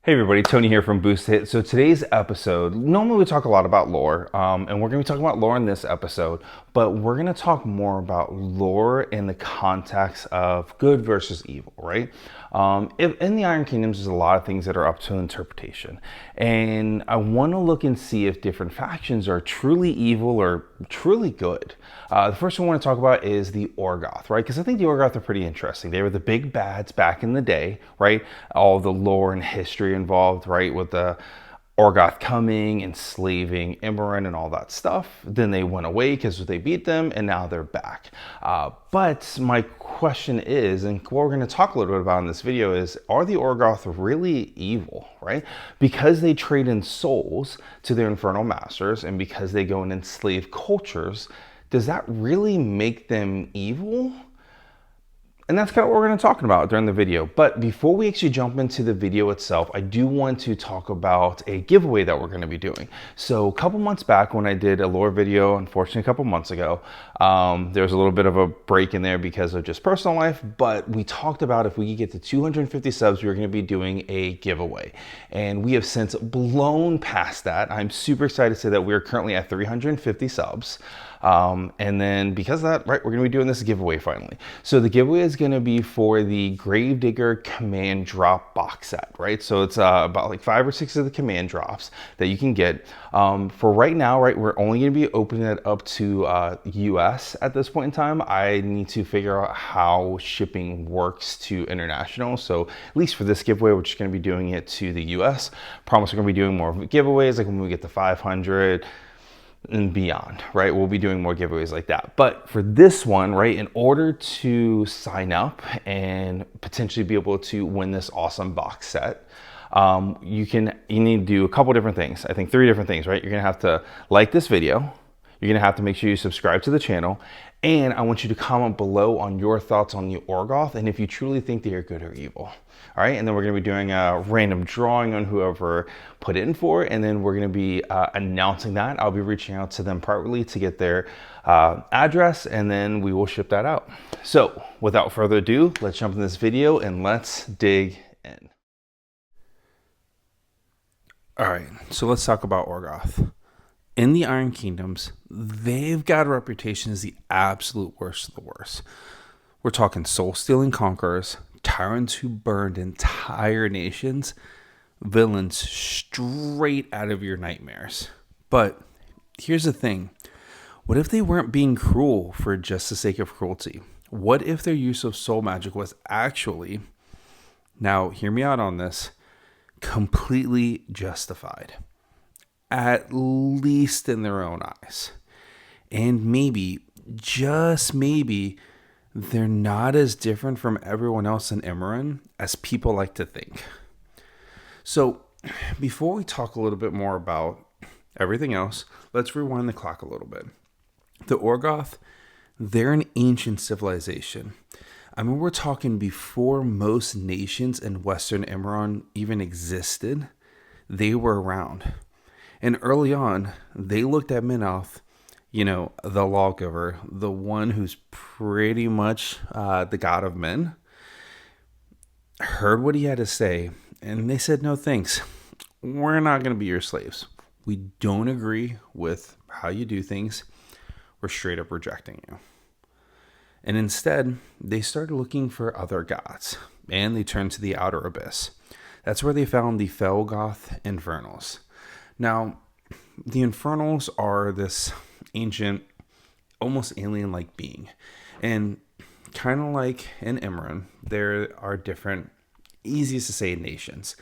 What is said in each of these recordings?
Hey everybody, Tony here from Boost Hit. So today's episode, normally we talk a lot about lore, and we're going to be talking about lore in this episode, but we're going to talk more about lore in the context of good versus evil, right? In the Iron Kingdoms, there's a lot of things that are up to interpretation, and I want to look and see if different factions are truly evil or truly good. The first one I want to talk about is the Orgoth, right? Because I think the Orgoth are pretty interesting. They were the big bads back in the day, right? All the lore and history involved, right? With the Orgoth coming, enslaving Immoren and all that stuff. Then they went away because they beat them, and now they're back. But my question is, and what we're going to talk a little bit about in this video is, are the Orgoth really evil, right? Because they trade in souls to their infernal masters, and because they go and enslave cultures, does that really make them evil? And that's kind of what we're going to talk about during the video. But before we actually jump into the video itself, I do want to talk about a giveaway that we're going to be doing. So a couple months back when I did a lore video, unfortunately a couple months ago, there was a little bit of a break in there because of just personal life, but we talked about if we could get to 250 subs, we were going to be doing a giveaway. And we have since blown past that. I'm super excited to say that we are currently at 350 subs. And then because of that, right, we're going to be doing this giveaway finally. So the giveaway is going to be for the Gravedigger Command Drop box set, right? So it's about like 5 or 6 of the command drops that you can get. For right now, right, we're only going to be opening it up to US at this point in time. I need to figure out how shipping works to international. So at least for this giveaway, we're just going to be doing it to the US. Promise we're going to be doing more giveaways, like when we get to 500 and beyond, right? We'll be doing more giveaways like that. But for this one, right, in order to sign up and potentially be able to win this awesome box set, you need to do a couple different things. I think 3 different things, right? You're gonna have to like this video. You're gonna have to make sure you subscribe to the channel. And I want you to comment below on your thoughts on the Orgoth and if you truly think they are good or evil. All right, and then we're going to be doing a random drawing on whoever put in for it, and then we're going to be announcing that. I'll be reaching out to them privately to get their address, and then we will ship that out. So without further ado, let's jump in this video and let's dig in. All right, so let's talk about Orgoth. In the Iron Kingdoms, they've got a reputation as the absolute worst of the worst. We're talking soul-stealing conquerors, tyrants who burned entire nations, villains straight out of your nightmares. But here's the thing. What if they weren't being cruel for just the sake of cruelty? What if their use of soul magic was actually, now hear me out on this, completely justified? At least in their own eyes. And maybe, just maybe, they're not as different from everyone else in Immoren as people like to think. So before we talk a little bit more about everything else, let's rewind the clock a little bit. The Orgoth, they're an ancient civilization. I mean, we're talking before most nations in Western Immoren even existed. They were around. And early on, they looked at Minoth, the lawgiver, the one who's pretty much the god of men, heard what he had to say, and they said, no thanks. We're not going to be your slaves. We don't agree with how you do things. We're straight up rejecting you. And instead, they started looking for other gods, and they turned to the outer abyss. That's where they found the Felgoth Infernals. Now, the Infernals are this ancient, almost alien-like being. And kind of like in Immoren, there are different, easiest to say, nations.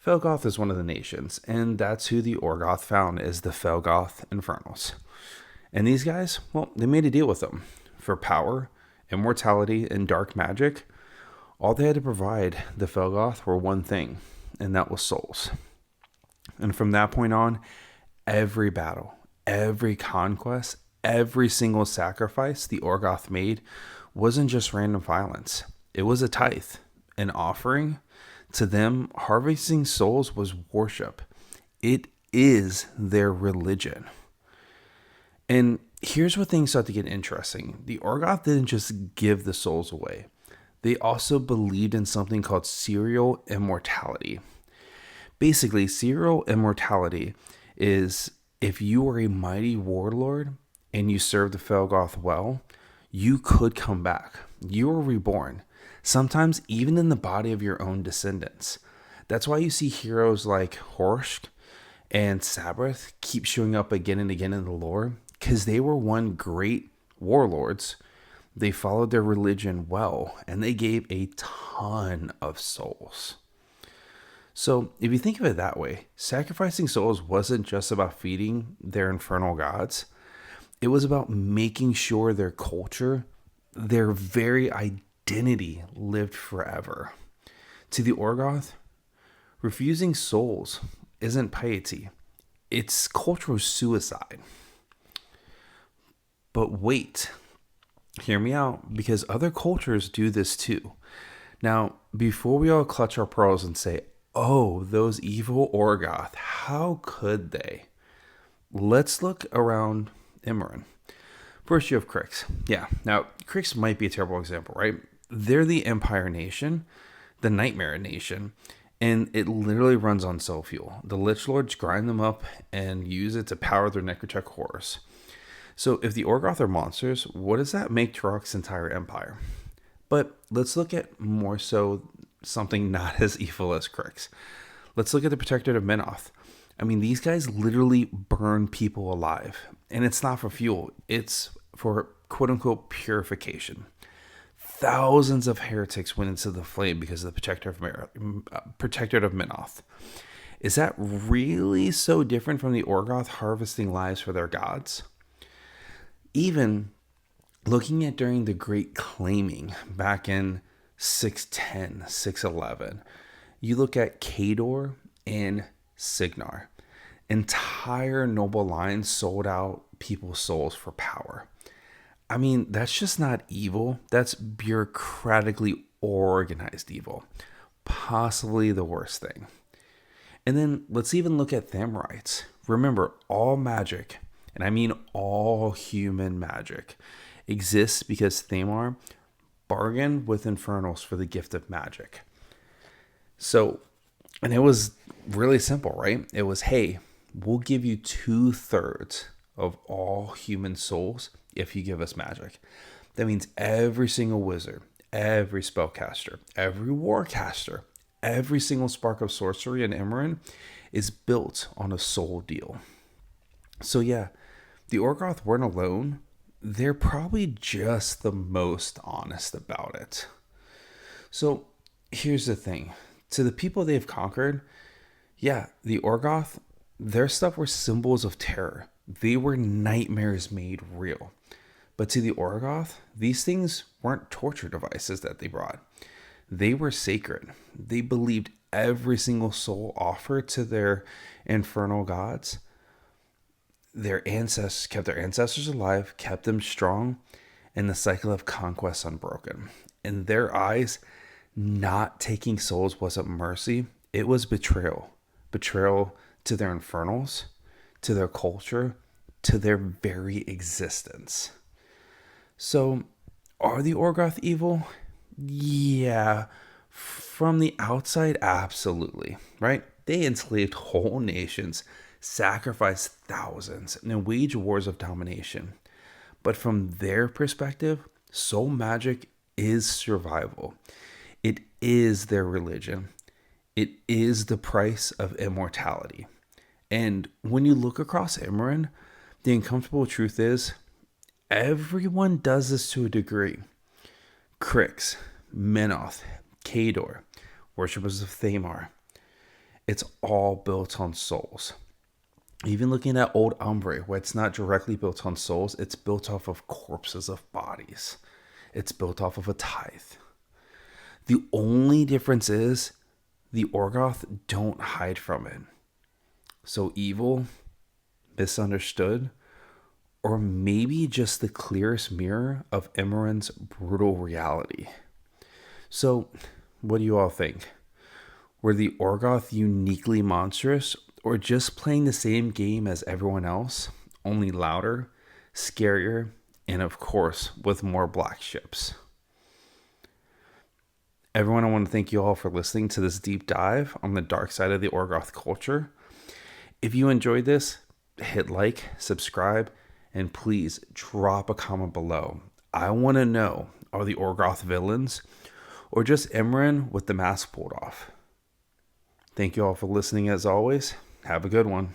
Felgoth is one of the nations, and that's who the Orgoth found, is the Felgoth Infernals. And these guys, well, they made a deal with them. For power, immortality, and dark magic, all they had to provide the Felgoth were one thing, and that was souls. And from that point on, every battle, every conquest, every single sacrifice the Orgoth made wasn't just random violence. It was a tithe, an offering. To them, harvesting souls was worship. It is their religion. And here's where things start to get interesting. The Orgoth didn't just give the souls away. They also believed in something called serial immortality. Basically, zero immortality is if you are a mighty warlord and you serve the Felgoth well, you could come back. You are reborn, sometimes even in the body of your own descendants. That's why you see heroes like Horsk and Sabrath keep showing up again and again in the lore, because they were one great warlords. They followed their religion well, and they gave a ton of souls. So, if you think of it that way, sacrificing souls wasn't just about feeding their infernal gods. It was about making sure their culture, their very identity, lived forever. To the Orgoth, refusing souls isn't piety, it's cultural suicide. But wait, hear me out, because other cultures do this too. Now, before we all clutch our pearls and say, oh, those evil Orgoth, how could they? Let's look around Immoren. First, you have Crix. Yeah, now, Crix might be a terrible example, right? They're the Empire Nation, the Nightmare Nation, and it literally runs on soul fuel. The Lich Lords grind them up and use it to power their Necrotech horrors. So if the Orgoth are monsters, what does that make Turok's entire empire? But let's look at more so something not as evil as Crix. Let's look at the Protectorate of Menoth. I mean, these guys literally burn people alive. And it's not for fuel. It's for quote-unquote purification. Thousands of heretics went into the flame because of the Protectorate of Menoth. Is that really so different from the Orgoth harvesting lives for their gods? Even looking at during the Great Claiming back in 610, 611, you look at Kador and Signar. Entire noble lines sold out people's souls for power. I mean, that's just not evil. That's bureaucratically organized evil. Possibly the worst thing. And then let's even look at Thamarites. Remember, all magic, and I mean all human magic, exists because Thamar bargained with Infernals for the gift of magic. So, and it was really simple, right? It was, hey, we'll give you 2/3 of all human souls if you give us magic. That means every single wizard, every spellcaster, every warcaster, every single spark of sorcery in Immoren is built on a soul deal. So yeah, the Orgoth weren't alone. They're probably just the most honest about it. So here's the thing. To the people they've conquered, yeah, the Orgoth, their stuff were symbols of terror. They were nightmares made real. But to the Orgoth, these things weren't torture devices that they brought. They were sacred. They believed every single soul offered to their infernal gods. Their ancestors kept their ancestors alive, kept them strong, and the cycle of conquest unbroken. In their eyes, not taking souls wasn't mercy, it was betrayal. Betrayal to their infernals, to their culture, to their very existence. So, are the Orgoth evil? Yeah, from the outside, absolutely, right? They enslaved whole nations, sacrificed thousands, and waged wars of domination. But from their perspective, soul magic is survival. It is their religion. It is the price of immortality. And when you look across Immoren, the uncomfortable truth is, everyone does this to a degree. Crix, Menoth, Kador, worshippers of Thamar. It's all built on souls. Even looking at Old Umbre, where it's not directly built on souls, it's built off of corpses of bodies. It's built off of a tithe. The only difference is the Orgoth don't hide from it. So evil, misunderstood, or maybe just the clearest mirror of Immoren's brutal reality. So, what do you all think? Were the Orgoth uniquely monstrous, or just playing the same game as everyone else, only louder, scarier, and of course, with more black ships? Everyone, I want to thank you all for listening to this deep dive on the dark side of the Orgoth culture. If you enjoyed this, hit like, subscribe, and please drop a comment below. I want to know, are the Orgoth villains or just Immoren with the mask pulled off? Thank you all for listening as always. Have a good one.